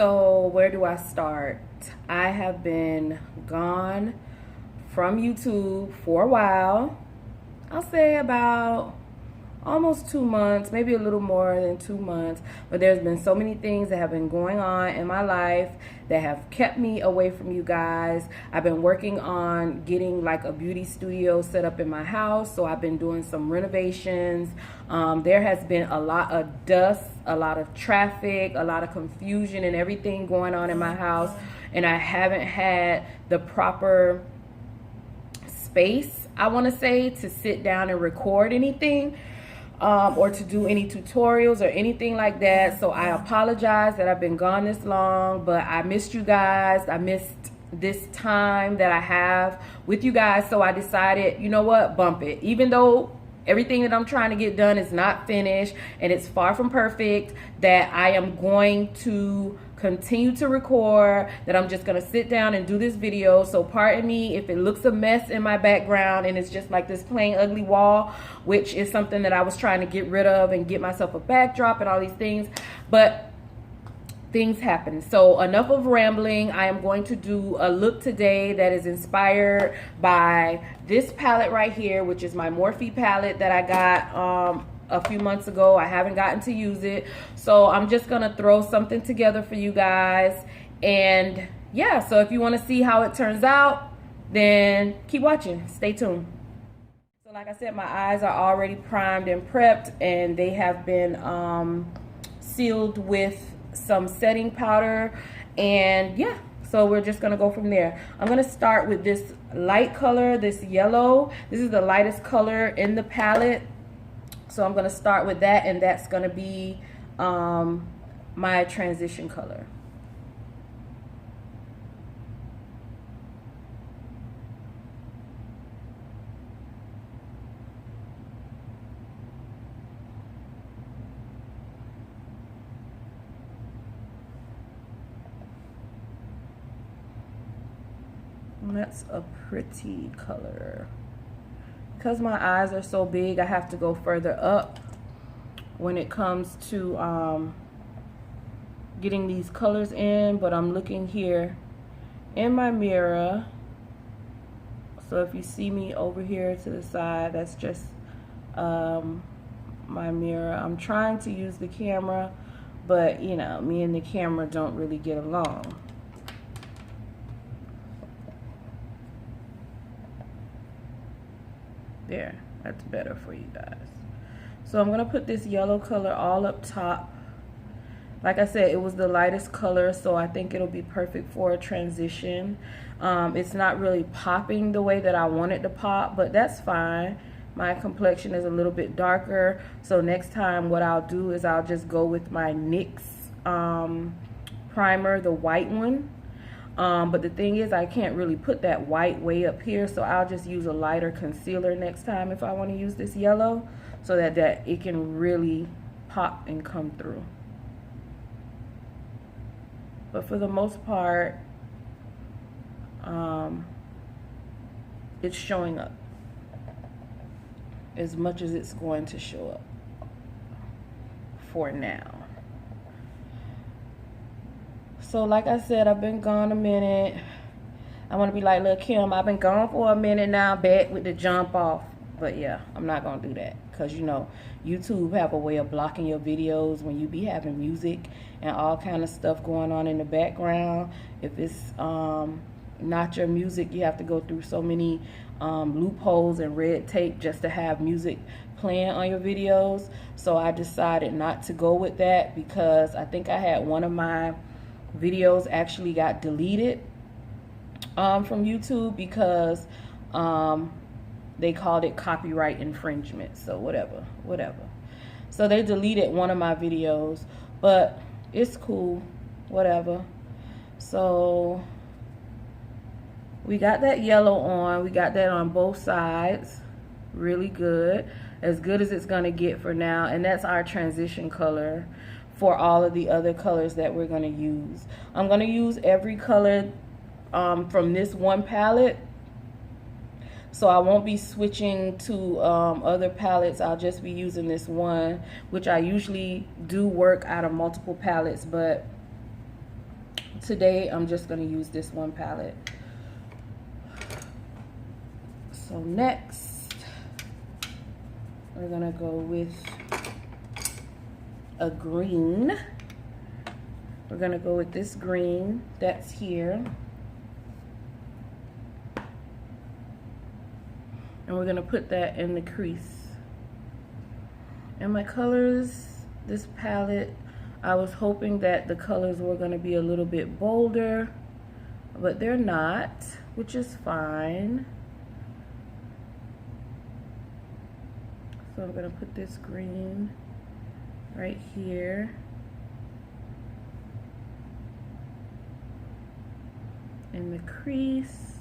So where do I start? I have been gone from YouTube for a while. I'll say about almost 2 months, maybe a little more than 2 months. But there's been so many things that have been going on in my life that have kept me away from you guys. I've been working on getting like a beauty studio set up in my house, so I've been doing some renovations. There has been a lot of dust, a lot of traffic, a lot of confusion and everything going on in my house, and I haven't had the proper space, I want to say, to sit down and record anything. Or to do any tutorials or anything like that. So I apologize that I've been gone this long, but I missed you guys. I missed this time that I have with you guys. So I decided, you know what, bump it. Even though everything that I'm trying to get done is not finished and it's far from perfect, that I am going to continue to record, that I'm just gonna sit down and do this video. So pardon me if it looks a mess in my background and it's just like this plain ugly wall, which is something that I was trying to get rid of and get myself a backdrop and all these things, but things happen. So enough of rambling. I am going to do a look today that is inspired by this palette right here, which is my Morphe palette that I got a few months ago. I haven't gotten to use it, so I'm just gonna throw something together for you guys. And yeah, so if you want to see how it turns out, then keep watching, stay tuned. So like I said, my eyes are already primed and prepped, and they have been sealed with some setting powder. And yeah, so we're just gonna go from there. I'm gonna start with this light color, this yellow. This is the lightest color in the palette, so I'm gonna start with that, and that's gonna be my transition color. And that's a pretty color. Because my eyes are so big, I have to go further up when it comes to getting these colors in. But I'm looking here in my mirror. So if you see me over here to the side, that's just my mirror. I'm trying to use the camera, but you know, me and the camera don't really get along. There, that's better for you guys. So I'm gonna put this yellow color all up top. Like I said, it was the lightest color, so I think it'll be perfect for a transition. It's not really popping the way that I want it to pop, but that's fine. My complexion is a little bit darker, so next time what I'll do is I'll just go with my NYX primer, the white one. But the thing is, I can't really put that white way up here, so I'll just use a lighter concealer next time if I want to use this yellow, so that it can really pop and come through. But for the most part, it's showing up as much as it's going to show up for now. So like I said, I've been gone a minute. I want to be like Lil' Kim. I've been gone for a minute now, back with the jump off. But yeah, I'm not going to do that. Because, you know, YouTube have a way of blocking your videos when you be having music and all kind of stuff going on in the background. If it's not your music, you have to go through so many loopholes and red tape just to have music playing on your videos. So I decided not to go with that, because I think I had one of my videos actually got deleted from YouTube because they called it copyright infringement. So whatever. So they deleted one of my videos, but it's cool, whatever. So we got that yellow on. We got that on both sides. Really good. As good as it's gonna get for now. And that's our transition color for all of the other colors that we're going to use. I'm going to use every color from this one palette, so I won't be switching to other palettes. I'll just be using this one, which I usually do work out of multiple palettes, but today I'm just going to use this one palette. So next, we're going to go with a green. We're going to go with this green that's here. And we're going to put that in the crease. And my colors, this palette, I was hoping that the colors were going to be a little bit bolder, but they're not, which is fine. So I'm going to put this green right here. In the crease.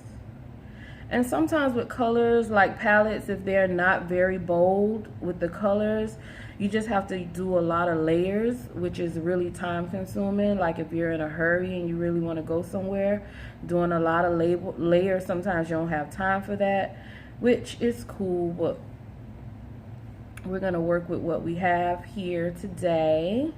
And sometimes with colors, like palettes, if they're not very bold with the colors, you just have to do a lot of layers, which is really time consuming. Like if you're in a hurry and you really want to go somewhere, doing a lot of layers, sometimes you don't have time for that, which is cool, but we're going to work with what we have here today.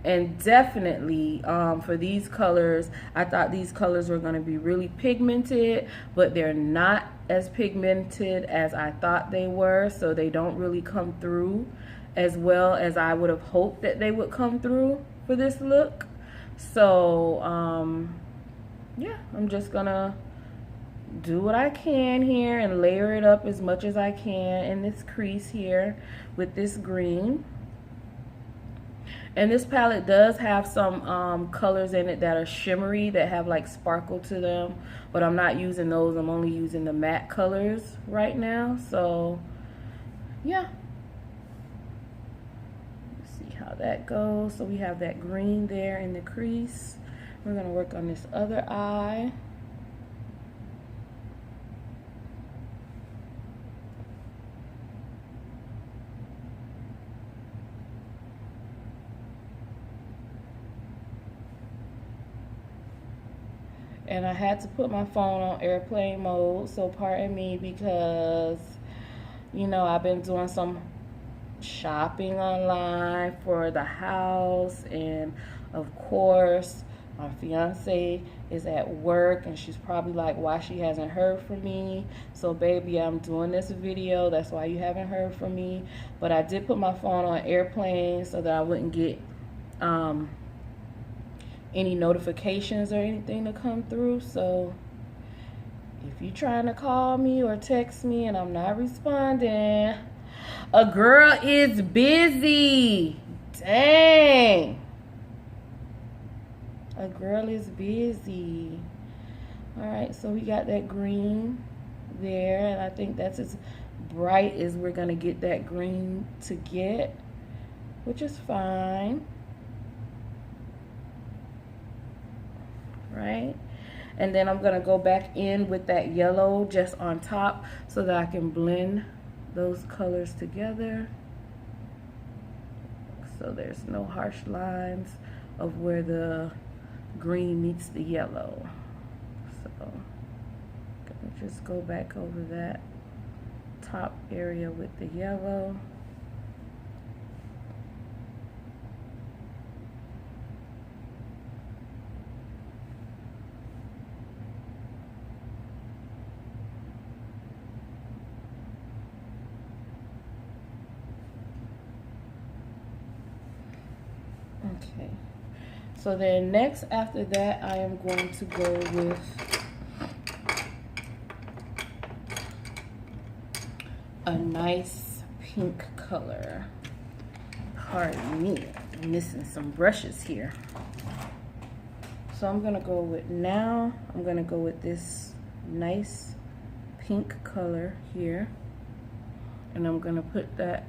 And definitely for these colors, I thought these colors were going to be really pigmented, but they're not as pigmented as I thought they were, so they don't really come through as well as I would have hoped that they would come through for this look. So yeah, I'm just gonna do what I can here and layer it up as much as I can in this crease here with this green. And this palette does have some colors in it that are shimmery, that have like sparkle to them, but I'm not using those. I'm only using the matte colors right now. So yeah, let's see how that goes. So we have that green there in the crease. We're gonna work on this other eye. And I had to put my phone on airplane mode, so pardon me, because, you know, I've been doing some shopping online for the house, and of course, my fiance is at work, and she's probably like, why she hasn't heard from me? So baby, I'm doing this video, that's why you haven't heard from me. But I did put my phone on airplane so that I wouldn't get any notifications or anything to come through. So if you're trying to call me or text me and I'm not responding, a girl is busy. Dang, a girl is busy. All right, so we got that green there, and I think that's as bright as we're gonna get that green to get, which is fine. Right, and then I'm gonna go back in with that yellow just on top so that I can blend those colors together, so there's no harsh lines of where the green meets the yellow. So I'm gonna just go back over that top area with the yellow. Okay, so then next after that, I am going to go with a nice pink color. Pardon me, I'm missing some brushes here. So I'm gonna go with, now I'm gonna go with this nice pink color here, and I'm gonna put that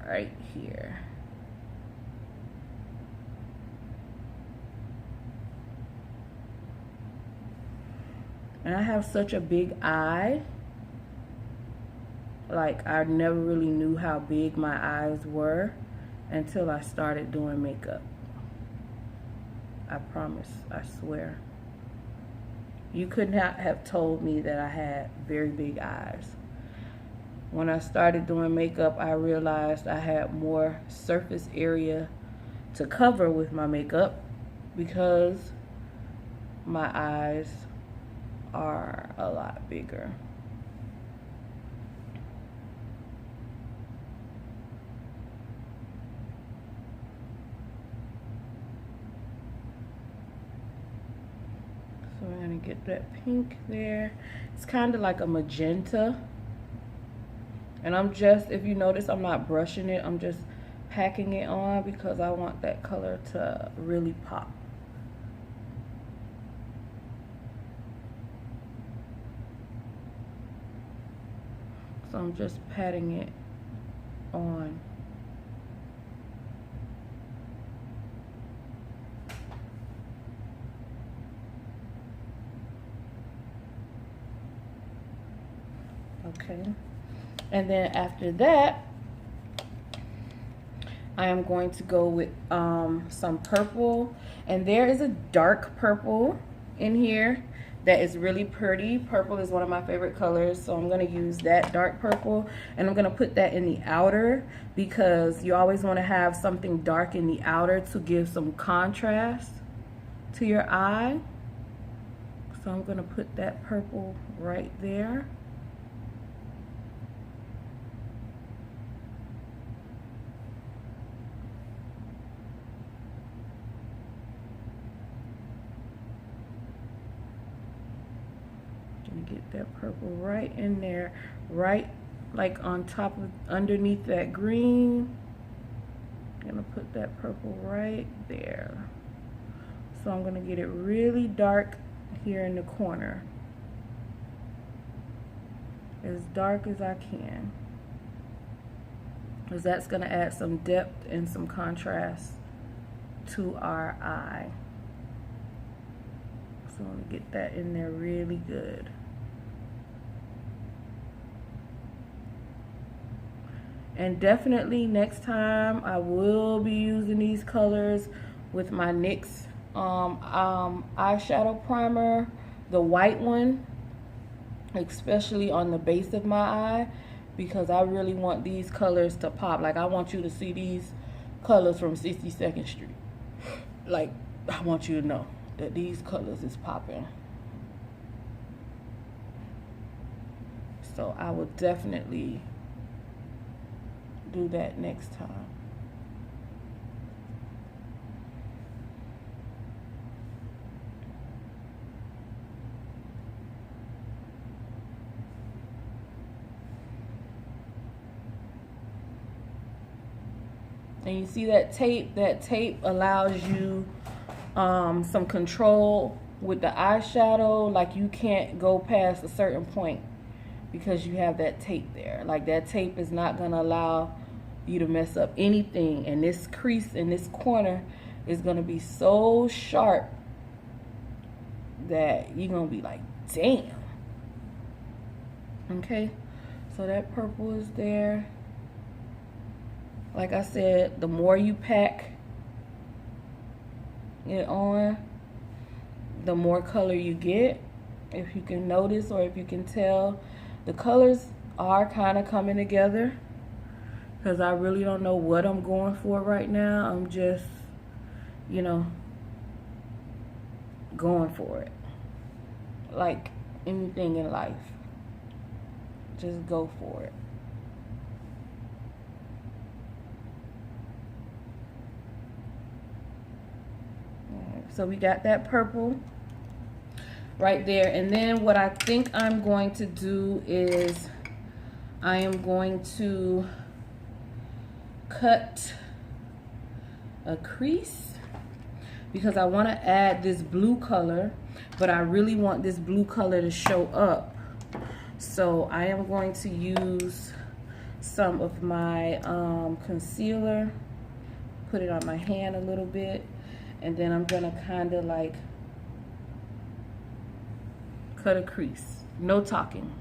right here. And I have such a big eye. Like, I never really knew how big my eyes were until I started doing makeup. I promise, I swear. You could not have told me that I had very big eyes. When I started doing makeup, I realized I had more surface area to cover with my makeup because my eyes are a lot bigger. So we're gonna get that pink there. It's kind of like a magenta. And I'm just, if you notice, I'm not brushing it. I'm just packing it on because I want that color to really pop. So I'm just patting it on. Okay. And then after that, I am going to go with some purple. And there is a dark purple in here that is really pretty. Purple is one of my favorite colors, so I'm going to use that dark purple. And I'm going to put that in the outer because you always want to have something dark in the outer to give some contrast to your eye. So I'm going to put that purple right there. Get that purple right in there, right like on top of, underneath that green. I'm gonna put that purple right there. So I'm gonna get it really dark here in the corner, as dark as I can, because that's gonna add some depth and some contrast to our eye. So I'm gonna get that in there really good. And definitely next time I will be using these colors with my NYX eyeshadow primer, the white one, especially on the base of my eye, because I really want these colors to pop. Like, I want you to see these colors from 62nd Street. Like, I want you to know that these colors is popping. So I will definitely do that next time. And you see that tape? That tape allows you some control with the eyeshadow. Like, you can't go past a certain point because you have that tape there. Like, that tape is not gonna allow you to mess up anything. And this crease in this corner is gonna be so sharp that you're gonna be like, damn. Okay, so that purple is there. Like I said, the more you pack it on, the more color you get. If you can notice, or if you can tell, the colors are kind of coming together, because I really don't know what I'm going for right now. I'm just, you know, going for it. Like anything in life, just go for it. So we got that purple right there. And then what I think I'm going to do is I am going to cut a crease, because I want to add this blue color, but I really want this blue color to show up. So I am going to use some of my concealer, put it on my hand a little bit, and then I'm gonna kind of like cut a crease. No talking.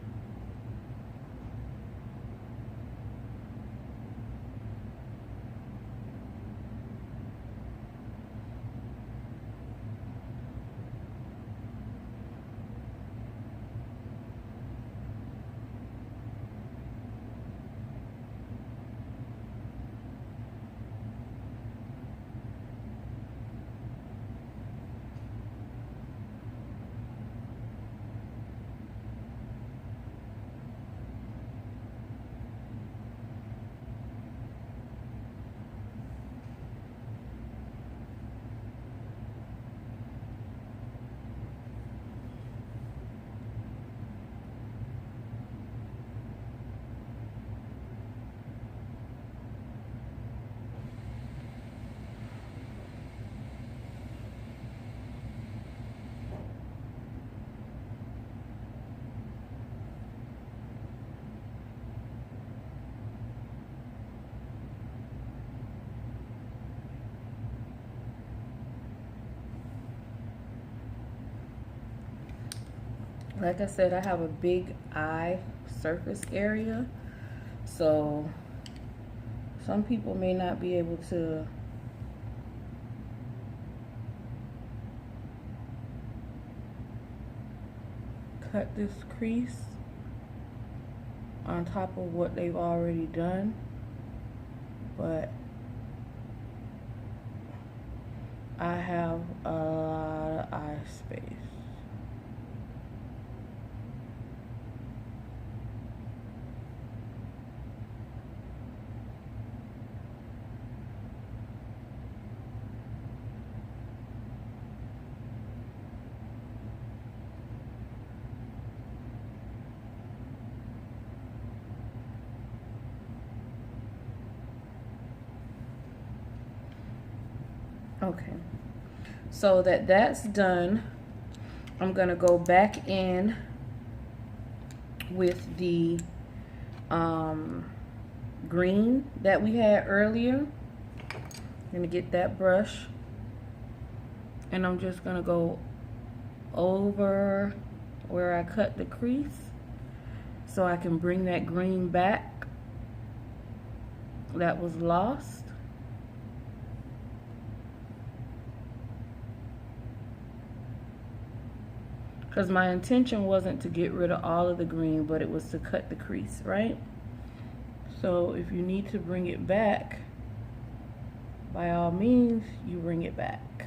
Like I said, I have a big eye surface area, so some people may not be able to cut this crease on top of what they've already done, but I have a lot of eye space. Okay, so that's done, I'm gonna go back in with the green that we had earlier. I'm gonna get that brush and I'm just gonna go over where I cut the crease so I can bring that green back that was lost. Because my intention wasn't to get rid of all of the green, but it was to cut the crease, right? So if you need to bring it back, by all means, you bring it back.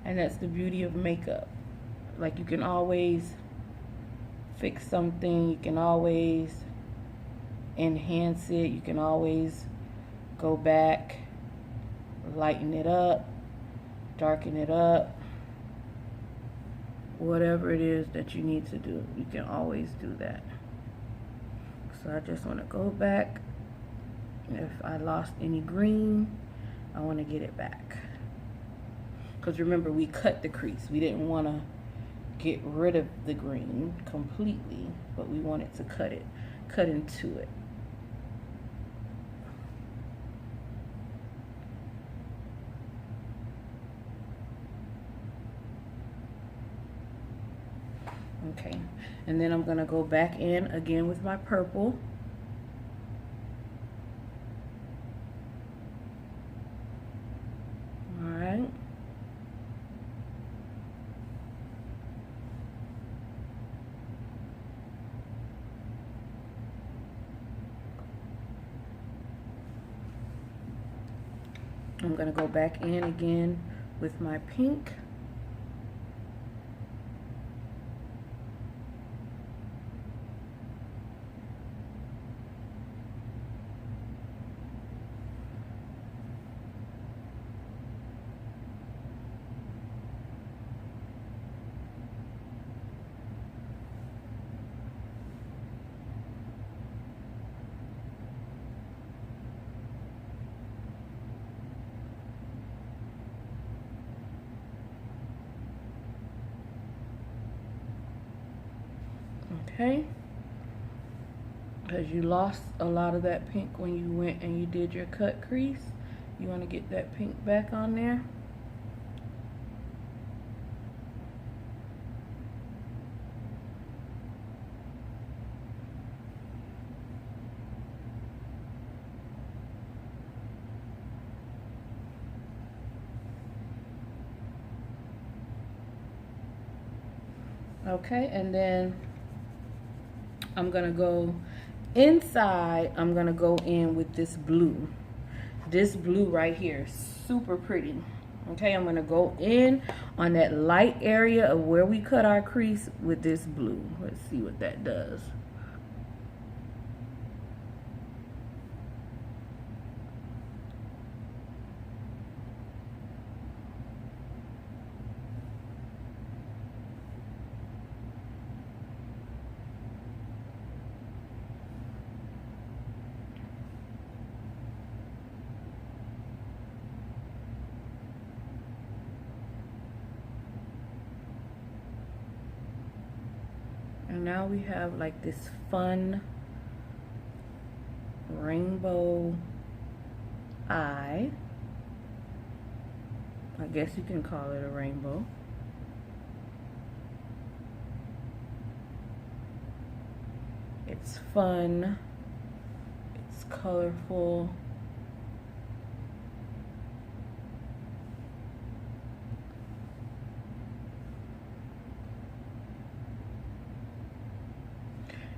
And that's the beauty of makeup. Like, you can always fix something, you can always enhance it, you can always go back, lighten it up, darken it up. Whatever it is that you need to do, you can always do that. So I just want to go back. If I lost any green, I want to get it back. Because remember, we cut the crease. We didn't want to get rid of the green completely, but we wanted to cut into it. Okay, and then I'm gonna go back in again with my purple. All right. I'm gonna go back in again with my pink. Okay, because you lost a lot of that pink when you went and you did your cut crease. You want to get that pink back on there. Okay, and then I'm gonna go inside. I'm gonna go in with this blue. This blue right here, super pretty. Okay, I'm gonna go in on that light area of where we cut our crease with this blue. Let's see what that does. And now we have like this fun rainbow eye. I guess you can call it a rainbow. It's fun. It's colorful.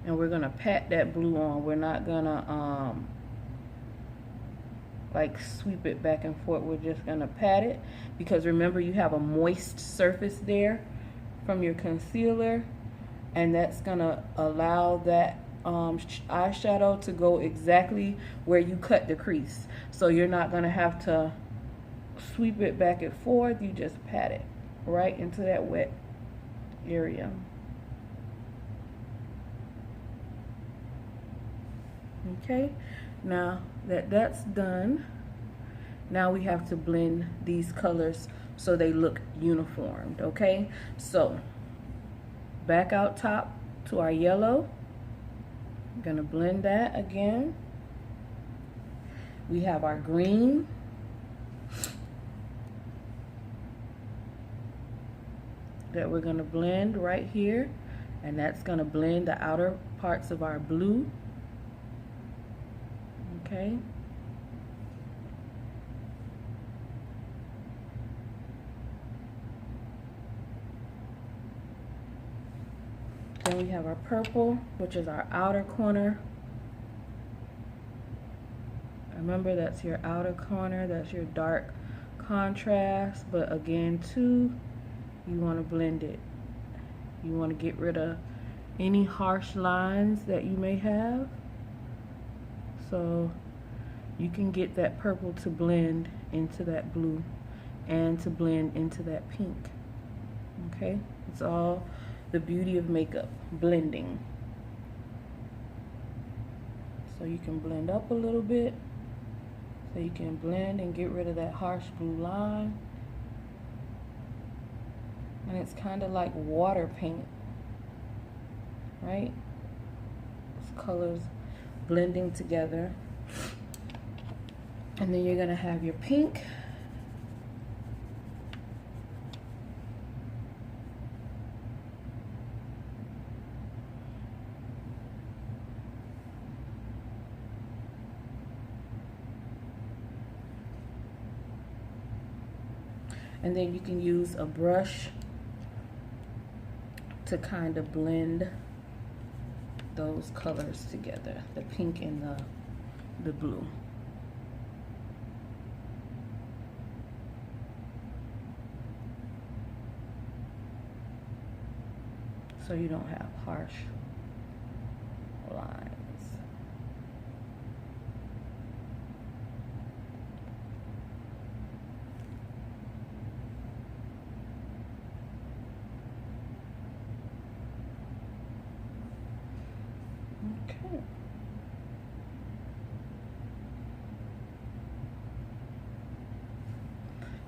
And we're gonna pat that blue on. We're not gonna like sweep it back and forth. We're just gonna pat it, because remember, you have a moist surface there from your concealer, and that's gonna allow that eyeshadow to go exactly where you cut the crease. So you're not gonna have to sweep it back and forth. You just pat it right into that wet area. Okay, now that that's done, now we have to blend these colors so they look uniformed. Okay, so back out top to our yellow. I'm gonna blend that again. We have our green. That we're gonna blend right here, and that's gonna blend the outer parts of our blue. Okay. Then we have our purple, which is our outer corner. Remember, that's your outer corner, that's your dark contrast, but again too, you want to blend it. You want to get rid of any harsh lines that you may have. So you can get that purple to blend into that blue and to blend into that pink. Okay, it's all the beauty of makeup, blending. So you can blend up a little bit, so you can blend and get rid of that harsh blue line. And it's kind of like water paint, right? It's colors blending together. And then you're gonna have your pink. And then you can use a brush to kind of blend those colors together, the pink and the blue. So you don't have harsh lines. Okay.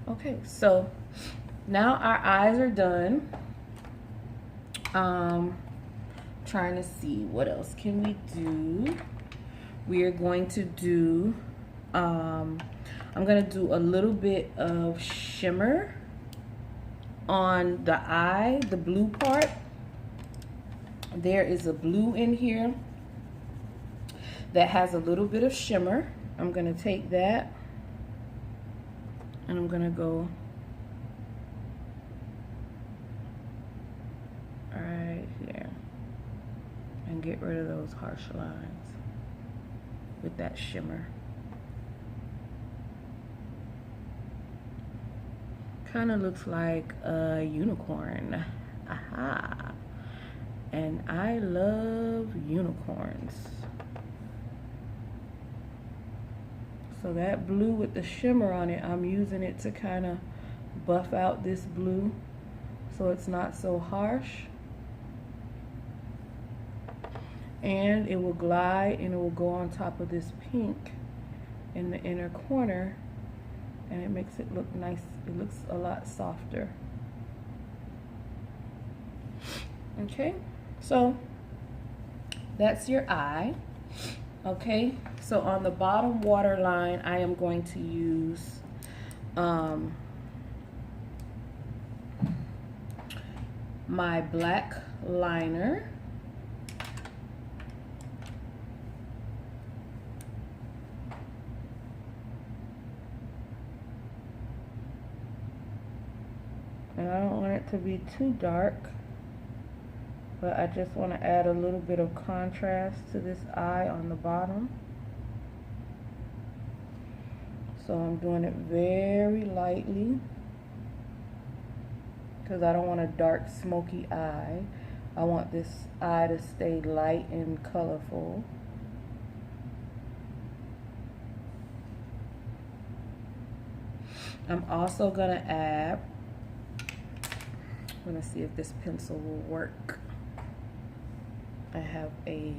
Okay, so now our eyes are done. Trying to see what else can we do. We are going to do, I'm gonna do a little bit of shimmer on the eye, the blue part. There is a blue in here that has a little bit of shimmer. I'm gonna take that and I'm gonna go right here and get rid of those harsh lines with that shimmer. Kind of looks like a unicorn. Aha. And I love unicorns. So that blue with the shimmer on it, I'm using it to kind of buff out this blue so it's not so harsh. And it will glide and it will go on top of this pink in the inner corner, and it makes it look nice. It looks a lot softer. Okay, so that's your eye. Okay, so on the bottom waterline, I am going to use my black liner. And I don't want it to be too dark, but I just want to add a little bit of contrast to this eye on the bottom. So I'm doing it very lightly because I don't want a dark smoky eye. I want this eye to stay light and colorful. I'm also gonna add, I'm gonna see if this pencil will work. I have a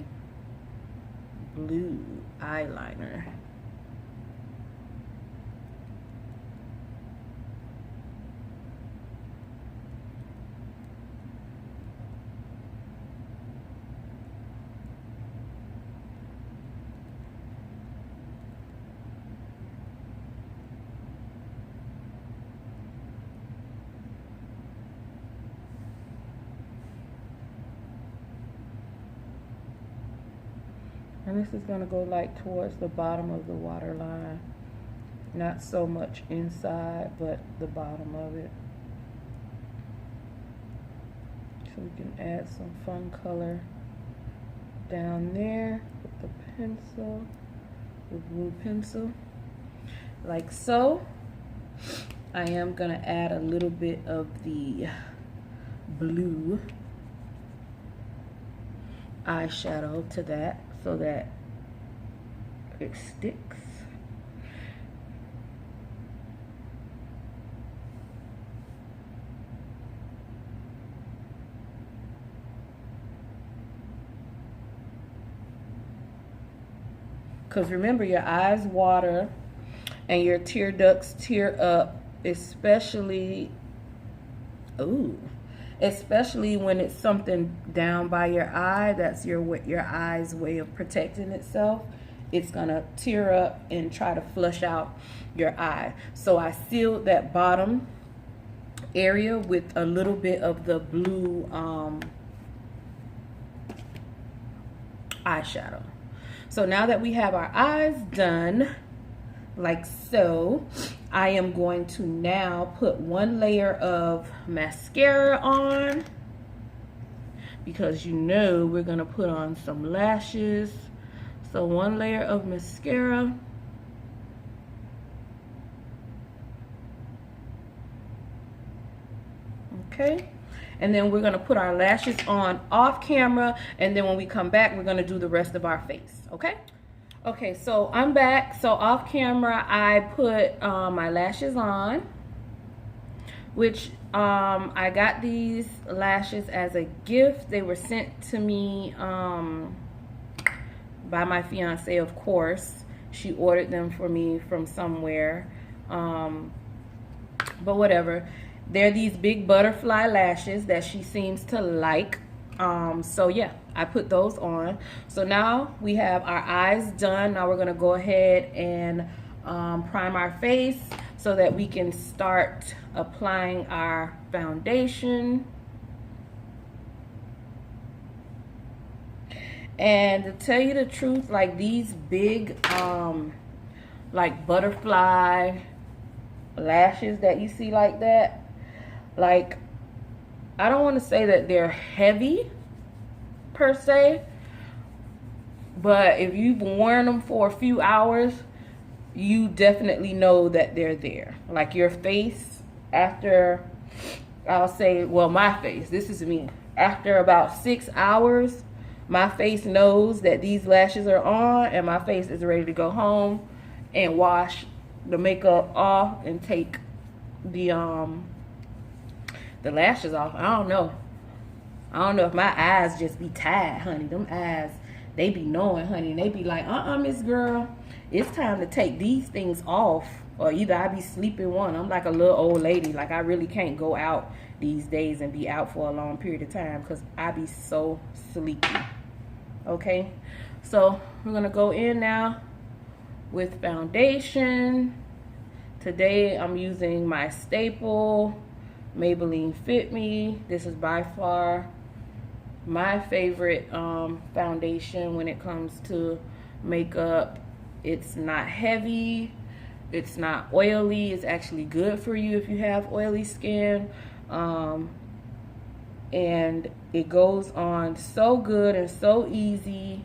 blue eyeliner. And this is going to go like towards the bottom of the waterline. Not so much inside, but the bottom of it. So we can add some fun color down there with the pencil, the blue pencil, like so. I am going to add a little bit of the blue eyeshadow to that so that it sticks. Because remember, your eyes water and your tear ducts tear up, especially when it's something down by your eye. That's your eye's way of protecting itself. It's gonna tear up and try to flush out your eye. So I sealed that bottom area with a little bit of the blue eyeshadow. So now that we have our eyes done, like so, I am going to now put one layer of mascara on, because you know we're gonna put on some lashes. So one layer of mascara. Okay. And then we're gonna put our lashes on off camera, and then when we come back, we're gonna do the rest of our face, okay? Okay, so I'm back. So off camera, I put my lashes on, which I got these lashes as a gift. They were sent to me by my fiance, of course. She ordered them for me from somewhere, but whatever. They're these big butterfly lashes that she seems to like. So yeah, I put those on. So now we have our eyes done. Now we're gonna go ahead and prime our face so that we can start applying our foundation. And to tell you the truth, like these big like butterfly lashes that you see like that, like, I don't want to say that they're heavy per se, but if you've worn them for a few hours, you definitely know that they're there. Like your face, after, I'll say, well, my face, this is me, after about 6 hours, my face knows that these lashes are on, and my face is ready to go home and wash the makeup off and take the lashes off. I don't know if my eyes just be tired, honey. Them eyes, they be knowing, honey. They be like, Miss Girl, it's time to take these things off. Or either I be sleeping one. I'm like a little old lady. Like, I really can't go out these days and be out for a long period of time because I be so sleepy. Okay, so we're gonna go in now with foundation. Today I'm using my staple Maybelline Fit Me. This is by far my favorite foundation when it comes to makeup. It's not heavy, it's not oily. It's actually good for you if you have oily skin. And it goes on so good and so easy.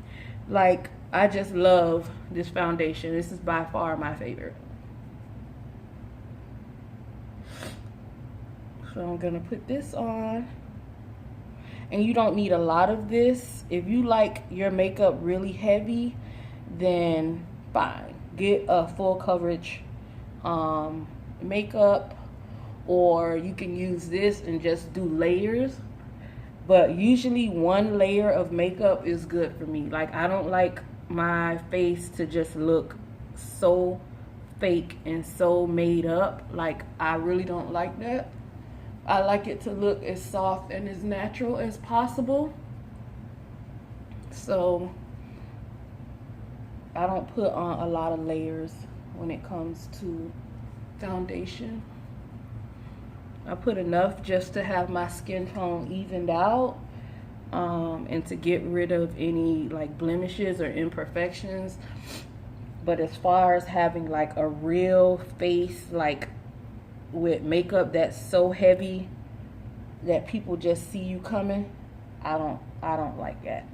Like, I just love this foundation. This is by far my favorite. So I'm gonna put this on. And you don't need a lot of this. If you like your makeup really heavy, then fine. Get a full coverage makeup, or you can use this and just do layers. But usually one layer of makeup is good for me. Like, I don't like my face to just look so fake and so made up. Like, I really don't like that. I like it to look as soft and as natural as possible. So I don't put on a lot of layers when it comes to foundation. I put enough just to have my skin tone evened out, and to get rid of any like blemishes or imperfections. But as far as having like a real face, like with makeup that's so heavy that people just see you coming, I don't like that.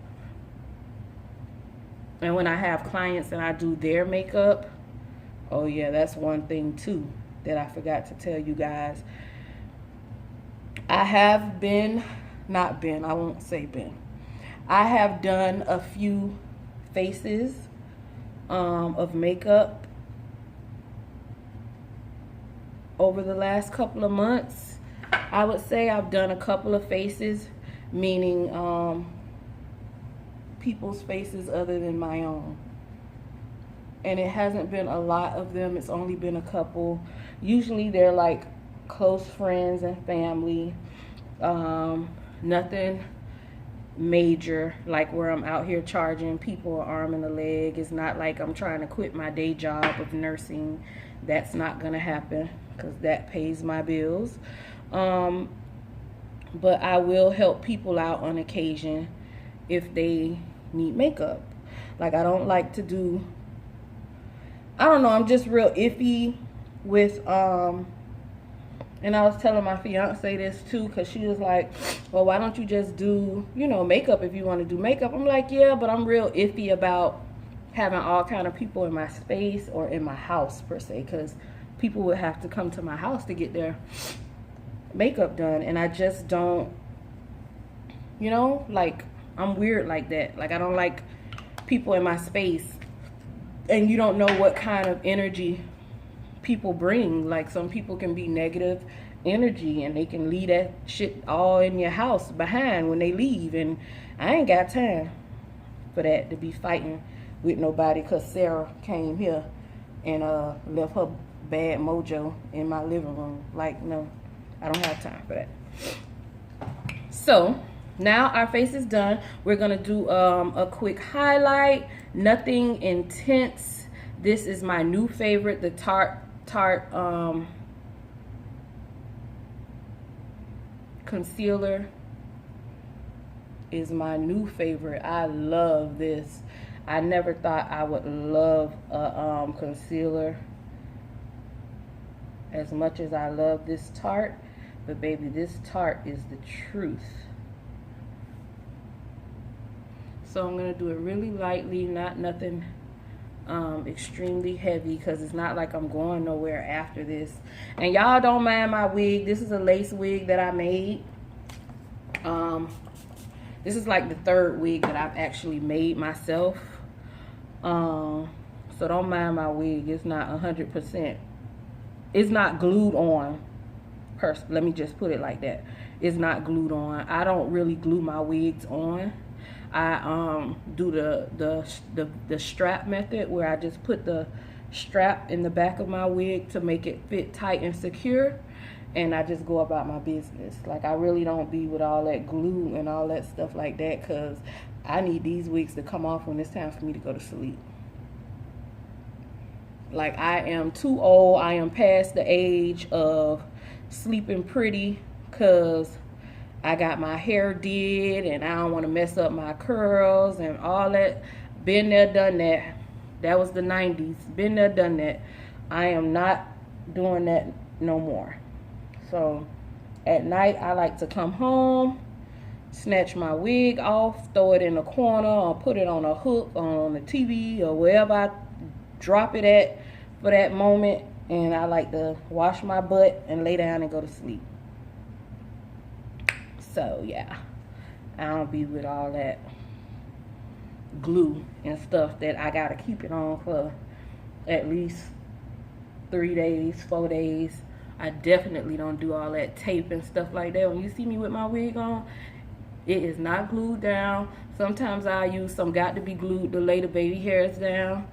And when I have clients and I do their makeup, oh yeah, that's one thing too that I forgot to tell you guys. I have I won't say been. I have done a few faces of makeup over the last couple of months. I would say I've done a couple of faces, meaning people's faces other than my own. And it hasn't been a lot of them. It's only been a couple. Usually they're like close friends and family. Nothing major, like where I'm out here charging people an arm and a leg. It's not like I'm trying to quit my day job of nursing. That's not gonna happen because that pays my bills. But I will help people out on occasion if they need makeup. Like, I don't like to do, I don't know, I'm just real iffy with and I was telling my fiance this too, because she was like, well, why don't you just do, makeup if you want to do makeup? I'm like, yeah, but I'm real iffy about having all kind of people in my space or in my house per se, because people would have to come to my house to get their makeup done, and I just don't, like, I'm weird like that. Like, I don't like people in my space, and you don't know what kind of energy people bring. Like, some people can be negative energy and they can leave that shit all in your house behind when they leave, and I ain't got time for that, to be fighting with nobody because Sarah came here and left her bad mojo in my living room. Like, no, I don't have time for that. So now our face is done. We're gonna do a quick highlight, nothing intense. This is my new favorite, the Tarte concealer is my new favorite. I love this. I never thought I would love a concealer as much as I love this Tarte, but baby, this Tarte is the truth. So I'm gonna do it really lightly, nothing extremely heavy, because it's not like I'm going nowhere after this. And y'all don't mind my wig. This is a lace wig that I made. This is like the third wig that I've actually made myself. So don't mind my wig. It's not 100%. It's not glued on. Let me just put it like that. It's not glued on. I don't really glue my wigs on. I do the strap method, where I just put the strap in the back of my wig to make it fit tight and secure, and I just go about my business. Like, I really don't be with all that glue and all that stuff like that, because I need these wigs to come off when it's time for me to go to sleep. Like, I am too old. I am past the age of sleeping pretty, because I got my hair did and I don't want to mess up my curls and all that. Been there, done that. That was the 90s. Been there, done that. I am not doing that no more. So At night, I like to come home, snatch my wig off, throw it in the corner, or put it on a hook on the TV or wherever I drop it at for that moment. And I like to wash my butt and lay down and go to sleep. So yeah, I don't be with all that glue and stuff that I gotta keep it on for at least 3 days, 4 days. I definitely don't do all that tape and stuff like that. When you see me with my wig on, it is not glued down. Sometimes I use some got to be glued to lay the baby hairs down.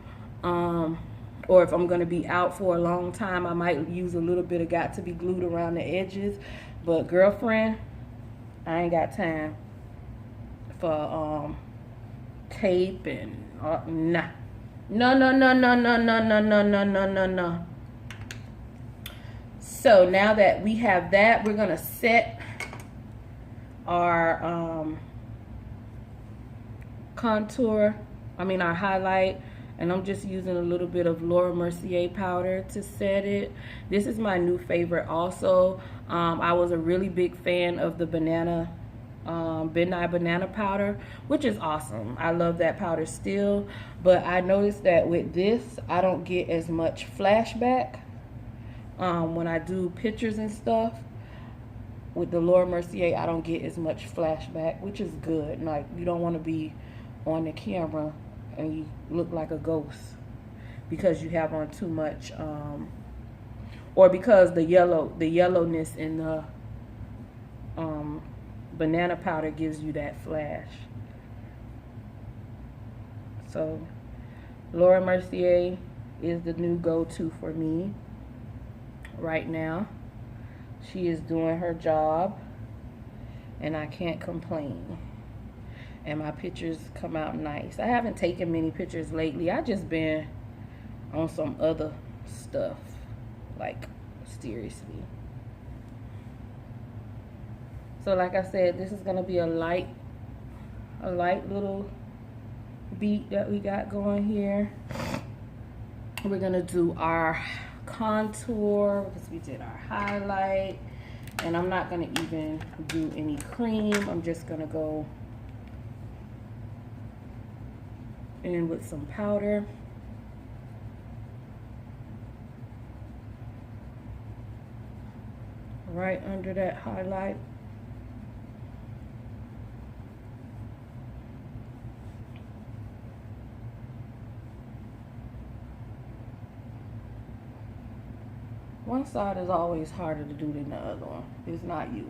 Or if I'm gonna be out for a long time, I might use a little bit of got to be glued around the edges. But girlfriend, I ain't got time for tape and nah. No. So now that we have that, we're gonna set our our highlight, and I'm just using a little bit of Laura Mercier powder to set it. This is my new favorite also. I was a really big fan of the Midnight Banana powder, which is awesome. I love that powder still, but I noticed that with this, I don't get as much flashback when I do pictures and stuff. With the Laura Mercier, I don't get as much flashback, which is good. Like, you don't want to be on the camera and you look like a ghost because you have on too much, or because the yellowness in the banana powder gives you that flash. So Laura Mercier is the new go-to for me right now. She is doing her job and I can't complain. And my pictures come out nice. I haven't taken many pictures lately. I just been on some other stuff, like seriously. So like I said, this is gonna be a light little beat that we got going here. We're gonna do our contour because we did our highlight, and I'm not gonna even do any cream. I'm just gonna go in with some powder. Right under that highlight. One side is always harder to do than the other one. It's not you.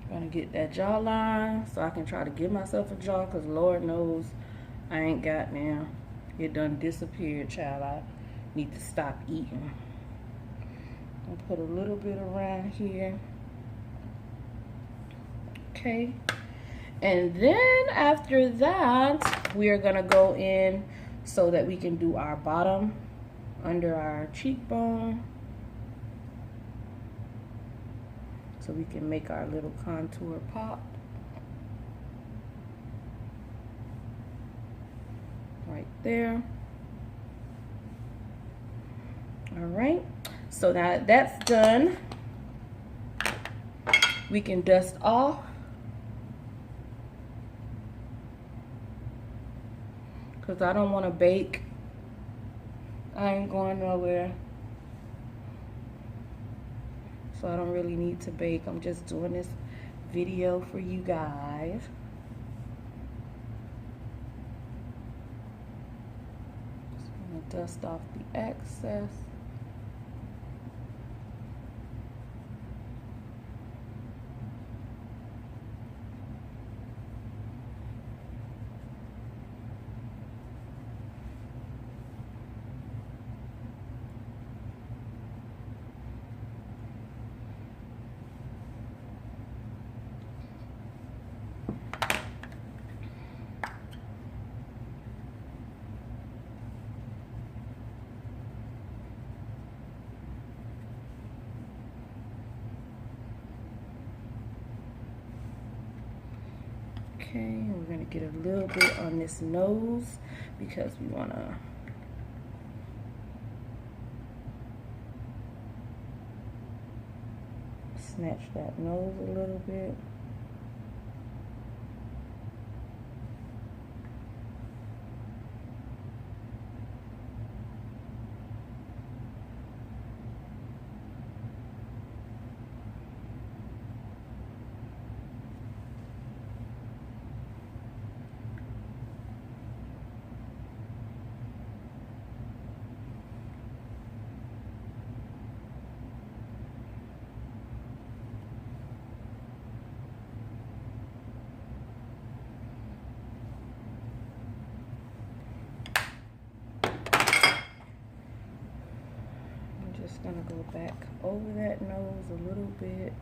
Gonna get that jawline so I can try to give myself a jaw, because Lord knows I ain't got now. It done disappeared, child. I need to stop eating. I'll put a little bit around here. Okay. And then after that, we are gonna go in so that we can do our bottom under our cheekbone. So we can make our little contour pop. Right there. All right, so now that's done, we can dust off. Because I don't want to bake. I ain't going nowhere. So I don't really need to bake. I'm just doing this video for you guys. Dust off the excess. Okay, we're gonna get a little bit on this nose because we wanna snatch that nose a little bit. Just gonna go back over that nose a little bit.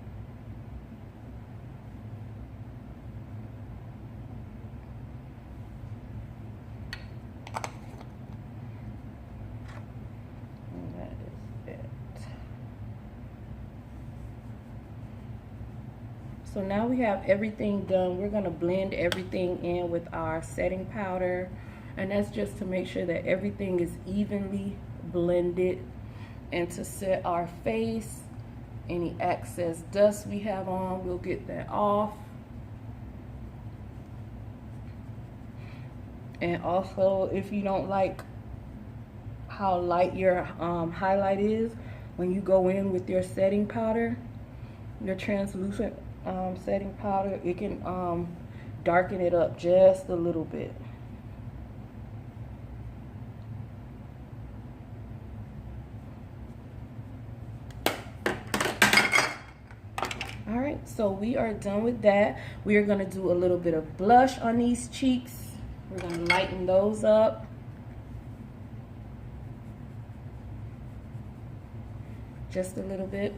And that is it. So now we have everything done. We're gonna blend everything in with our setting powder. And that's just to make sure that everything is evenly blended. And to set our face, any excess dust we have on, we'll get that off. And also, if you don't like how light your highlight is, when you go in with your setting powder, your translucent setting powder, it can darken it up just a little bit. All right, so we are done with that. We are gonna do a little bit of blush on these cheeks. We're gonna lighten those up. Just a little bit.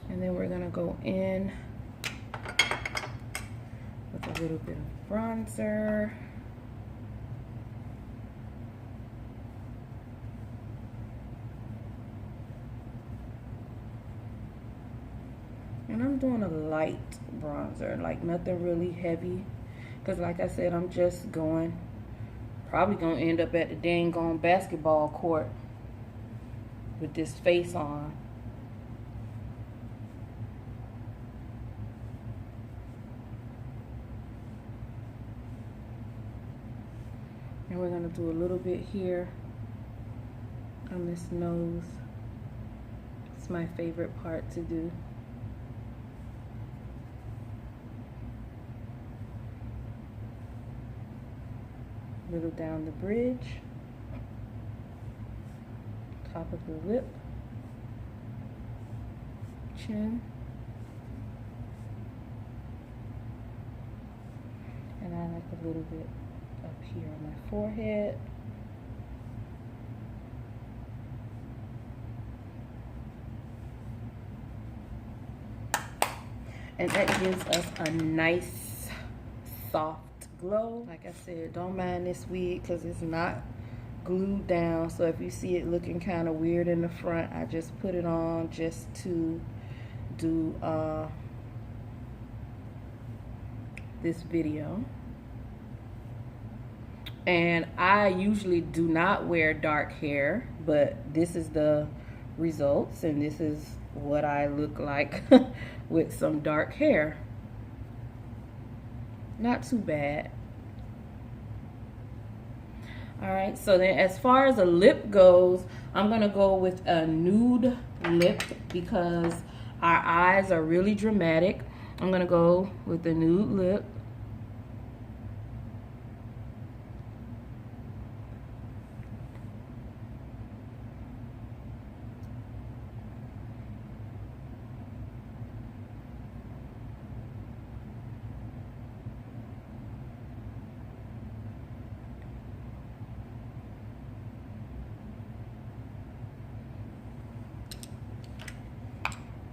And then we're gonna go in with a little bit of bronzer. And I'm doing a light bronzer, like nothing really heavy. Because like I said, I'm just probably gonna end up at the dang on basketball court with this face on. And we're gonna do a little bit here on this nose. It's my favorite part to do. A little down the bridge, top of the lip, chin, and I like a little bit up here on my forehead. And that gives us a nice soft glow. Like I said, don't mind this wig because it's not glued down. So if you see it looking kind of weird in the front, I just put it on just to do this video. And I usually do not wear dark hair, but this is the results, and this is what I look like with some dark hair. Not too bad. All right, so then as far as a lip goes, I'm gonna go with a nude lip because our eyes are really dramatic. I'm gonna go with the nude lip.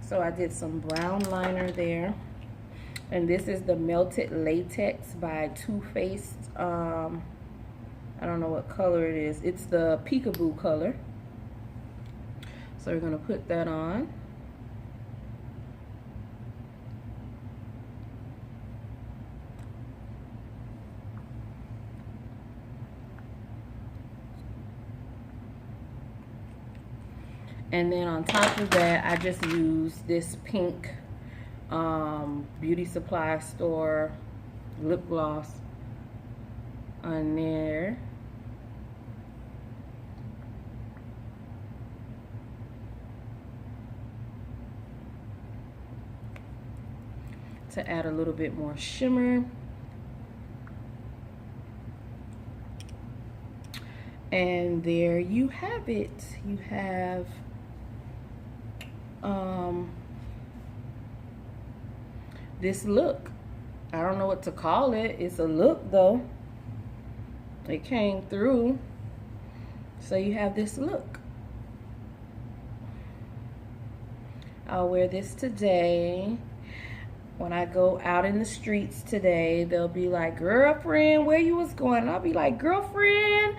So I did some brown liner there. And this is the Melted Latex by Too Faced I don't know what color it is. It's the Peekaboo color. So we're gonna put that on. And then on top of that, I just use this pink beauty supply store lip gloss on there. To add a little bit more shimmer. And there you have it. You have this look. I don't know what to call it. It's a look though. It came through. So you have this look. I'll wear this today. When I go out in the streets today, they'll be like, girlfriend, where you was going? And I'll be like, girlfriend,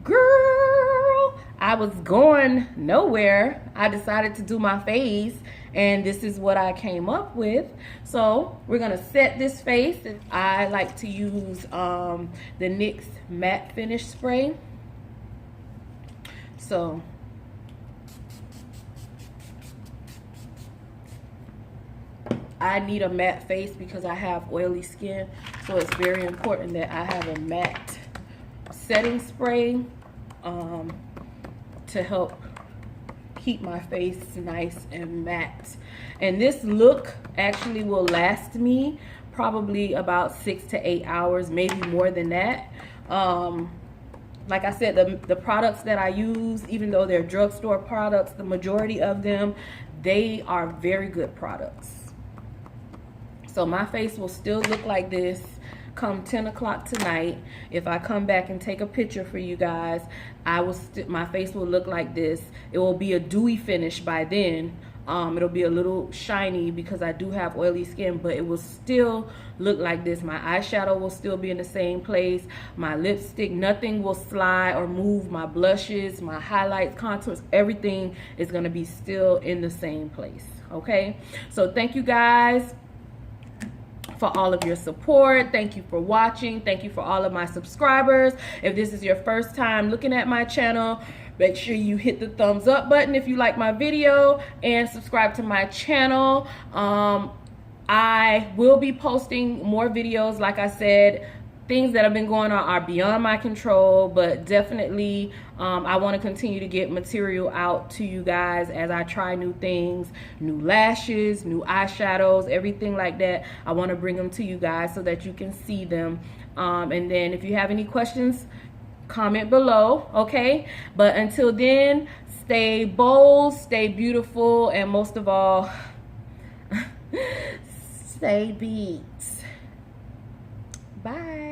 girl, I was going nowhere. I decided to do my face, and this is what I came up with. So we're gonna set this face. I like to use the NYX matte finish spray. So I need a matte face because I have oily skin, so it's very important that I have a matte setting spray to help keep my face nice and matte. And this look actually will last me probably about 6 to 8 hours, maybe more than that. Like I said, the products that I use, even though they're drugstore products, the majority of them, they are very good products. So my face will still look like this come 10 o'clock tonight. If I come back and take a picture for you guys, my face will look like this. It will be a dewy finish by then. It'll be a little shiny because I do have oily skin, but it will still look like this. My eyeshadow will still be in the same place. My lipstick, nothing will slide or move. My blushes, my highlights, contours, everything is gonna be still in the same place, okay? So thank you guys for all of your support. Thank you for watching. Thank you for all of my subscribers. If this is your first time looking at my channel, make sure you hit the thumbs up button if you like my video and subscribe to my channel. I will be posting more videos. Like I said, things that have been going on are beyond my control, but definitely I want to continue to get material out to you guys as I try new things, new lashes, new eyeshadows, everything like that. I want to bring them to you guys so that you can see them. And then if you have any questions, comment below, okay? But until then, stay bold, stay beautiful, and most of all, stay beats. Bye.